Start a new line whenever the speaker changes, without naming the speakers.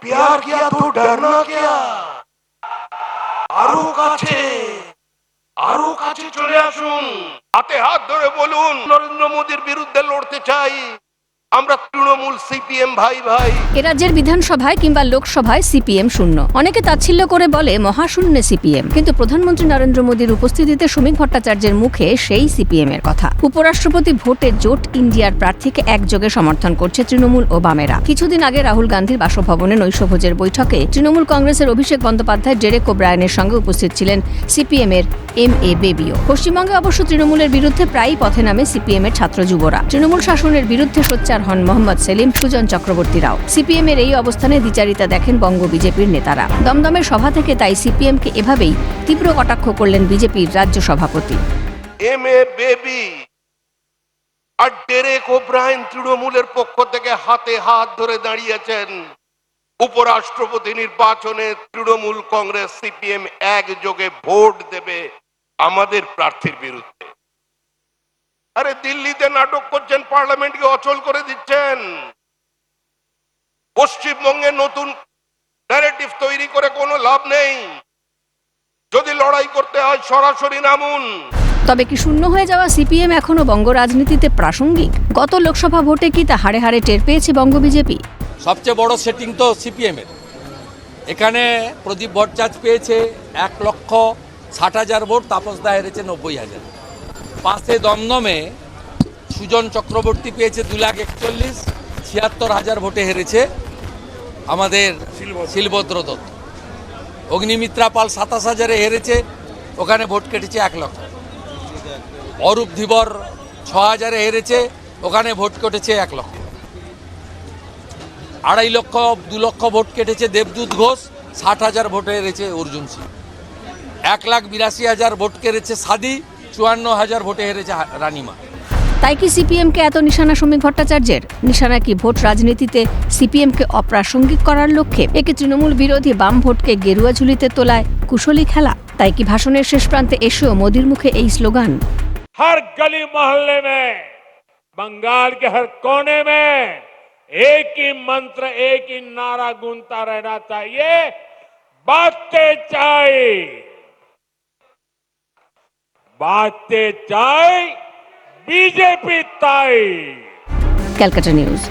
प्यार किया तो डरना क्या। আরো কাছে চলে আসুন, হাতে হাত ধরে বলুন নরেন্দ্র মোদীর বিরুদ্ধে লড়তে চাই আমরা তৃণমূল সিপিএম ভাই ভাই।
এ রাজ্যের বিধানসভায় কিংবা লোকসভায় সিপিএম শূন্য। অনেকে তাচ্ছিল্য করে বলে মহাশূন্য সিপিএম, কিন্তু প্রধানমন্ত্রী নরেন্দ্র মোদীর উপস্থিতিতে শ্রমিক ভট্টাচার্যের মুখে সেই সিপিএম এর কথা। উপরাষ্ট্রপতি ভোটে জোট ইন্ডিয়ার প্রার্থীকে একযোগে সমর্থন করছে তৃণমূল ও বামেরা। কিছুদিন আগে রাহুল গান্ধীর বাসভবনে নৈশভোজের বৈঠকে তৃণমূল কংগ্রেসের অভিষেক বন্দ্যোপাধ্যায় ডেরেক ওব্রায়ানের সঙ্গে উপস্থিত ছিলেন সিপিএম এর এম.এ. বেবিও। পশ্চিমবঙ্গে অবশ্য তৃণমূলের বিরুদ্ধে প্রায়ই পথে নামে সিপিএম এর ছাত্র যুবরা। তৃণমূল শাসনের বিরুদ্ধে সোচ্চার হন মোহাম্মদ সেলিম, সুজন চক্রবর্তীরাও। সিপিএম এর এই অবস্থানে দ্বিচারিতা দেখেন বঙ্গ বিজেপির নেতারা। দমদমের সভা থেকে তাই সিপিএম কে এভাবেই তীব্র কটাক্ষ করলেন বিজেপির রাজ্য সভাপতি।
এম.এ. বেবি আর ডেরেক ওব্রায়ান তৃণমূলের পক্ষ থেকে হাতে হাত ধরে দাঁড়িয়েছেন। উপরাষ্ট্রপতি নির্বাচনে তৃণমূল কংগ্রেস সিপিএম একযোগে ভোট দেবে আমাদের প্রার্থীর বিরুদ্ধে। আরে দিল্লিতে নাটক করছেন, পার্লামেন্টকে অচল করে দিচ্ছেন। পশ্চিমবঙ্গে নতুন ন্যারেটিভ তৈরি করে কোনো লাভ নেই। যদি লড়াই করতে হয় সরাসরি নামুন।
তবে কি শূন্য হয়ে যাওয়া সিপিএম এখনো বঙ্গ রাজনীতিতে প্রাসঙ্গিক? গত লোকসভা ভোটে কি তা হাড়ে হাড়ে টের পেয়েছে বঙ্গ বিজেপি?
সবচেয়ে বড় সেটিং তো সিপিএম এর। এখানে প্রদীপ ভট্টাচার্য পেয়েছে 1,60,000 ভোট, তাপস দা হেরেছে 90,000। পাশে দমদমে সুজন চক্রবর্তী পেয়েছে 2,41,, 76,000 ভোটে হেরেছে আমাদের শিলভদ্র দত্ত। অগ্নিমিত্রা পাল 27,000-এ হেরেছে, ওখানে ভোট কেটেছে 1 লক্ষ। অরূপ ধীবর 6,000-এ হেরেছে, ওখানে ভোট কেটেছে 1 লক্ষ। 2.5 লক্ষ 2 লক্ষ ভোট কেটেছে দেবদূত ঘোষ, 60,000 ভোটে হেরেছে অর্জুন সিং। 1,82,000 ভোট কেটেছে সাদি, 54,000 ভোটে হেরেছে রানিমা।
তাই কি সিপিএম কে এত নিশানা শ্রমিক ভট্টাচার্যের? নিশানা কি ভোট রাজনীতিতে সিপিএম কে অপ্রাসঙ্গিক করার লক্ষ্যে? একে তৃণমূল বিরোধী বাম ভোটকে গেরুয়া ঝুলিতে তোলায় কুশলী খেলা? তাই কি ভাষণের শেষ প্রান্তে এসেও মোদির মুখে এই স্লোগান?
हर गली मोहल्ले में, बंगाल के हर कोने में एक ही मंत्र, एक ही नारा गूंजता रहना चाहिए, बातें चाय बीजेपी ताई।
ক্যালকাটা নিউজ।